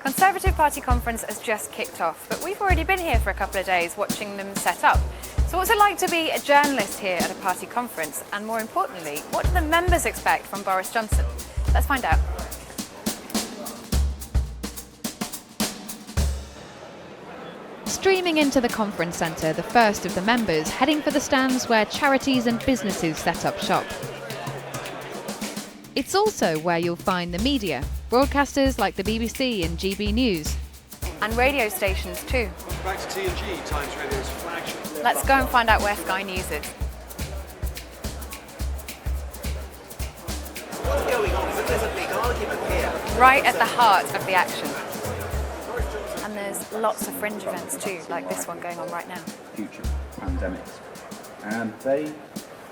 Conservative Party conference has just kicked off, but we've already been here for a couple of days watching them set up. So what's it like to be a journalist here at a party conference? And more importantly, what do the members expect from Boris Johnson? Let's find out. Streaming into the conference centre, the first of the members heading for the stands where charities and businesses set up shop. It's also where you'll find the media, broadcasters like the BBC and GB News. And radio stations too. Back to TNG, Times Radio's flagship. Let's go and find out where Sky News is. What's going on? There's a big argument here. Right at the heart of the action. And there's lots of Fringe events too, like this one going on right now. Future pandemics.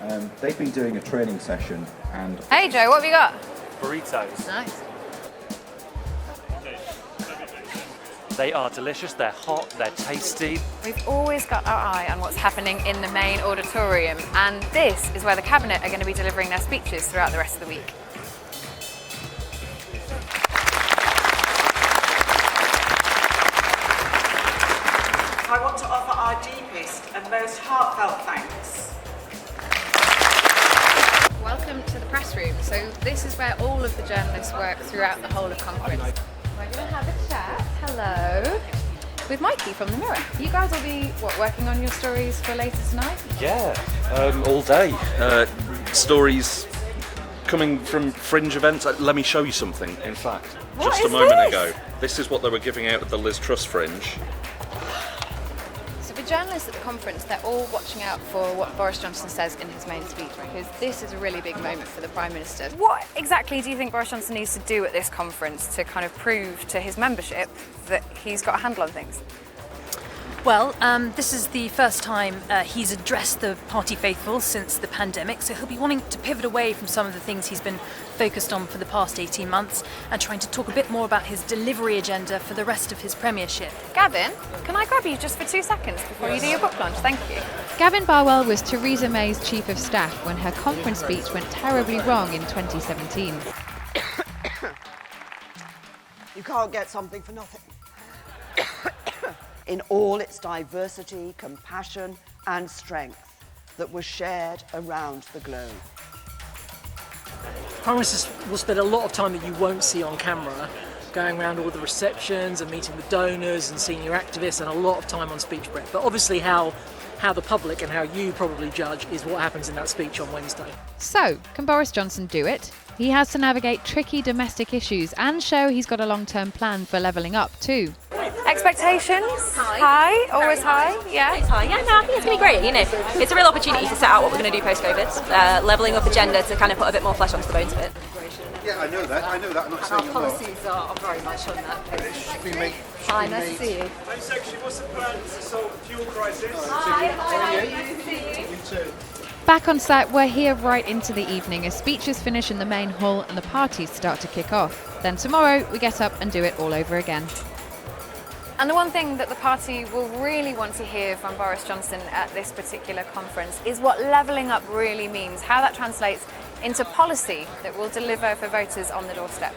And they've been doing a training session and... Hey Joe, what have you got? Burritos. Nice. They are delicious, they're hot, they're tasty. We've always got our eye on what's happening in the main auditorium, and this is where the Cabinet are going to be delivering their speeches throughout the rest of the week. I want to offer our deepest and most heartfelt thanks. Welcome to the press room. So this is where all of the journalists work throughout the whole of conference. We're going to have a chat, hello, with Mikey from The Mirror. You guys will be, working on your stories for later tonight? Yeah, all day. Stories coming from Fringe events. Let me show you something, in fact. What Just is a moment this? ago. This is what they were giving out at the Liz Truss Fringe. So the journalists at the conference, they're all watching out for what Boris Johnson says in his main speech, because this is a really big moment for the Prime Minister. What exactly do you think Boris Johnson needs to do at this conference to kind of prove to his membership that he's got a handle on things? Well, this is the first time he's addressed the party faithful since the pandemic, so he'll be wanting to pivot away from some of the things he's been focused on for the past 18 months and trying to talk a bit more about his delivery agenda for the rest of his premiership. Gavin, can I grab you just for 2 seconds before you do your book launch? Thank you. Gavin Barwell was Theresa May's Chief of Staff when her conference speech went terribly wrong in 2017. You can't get something for nothing. In all its diversity, compassion and strength that was shared around the globe. Prime Ministers will spend a lot of time that you won't see on camera going around all the receptions and meeting with donors and senior activists, and a lot of time on speech prep. But obviously how the public and how you probably judge is what happens in that speech on Wednesday. So, can Boris Johnson do it? He has to navigate tricky domestic issues and show he's got a long-term plan for levelling up too. Expectations? High? Always high? Yeah? It's high. Yeah, no, I think it's going to be great. You know, it's a real opportunity to set out what we're going to do post-COVID, levelling up agenda to kind of put a bit more flesh onto the bones of it. Yeah, I know that. I'm not saying Our policies are very much on that. Hi, nice to see you. Hi, Secretary, what's the plan to solve the fuel crisis? Hi, nice to see you. You too. Back on set, we're here right into the evening as speeches finish in the main hall and the parties start to kick off. Then tomorrow, we get up and do it all over again. And the one thing that the party will really want to hear from Boris Johnson at this particular conference is what levelling up really means, how that translates into policy that will deliver for voters on the doorstep.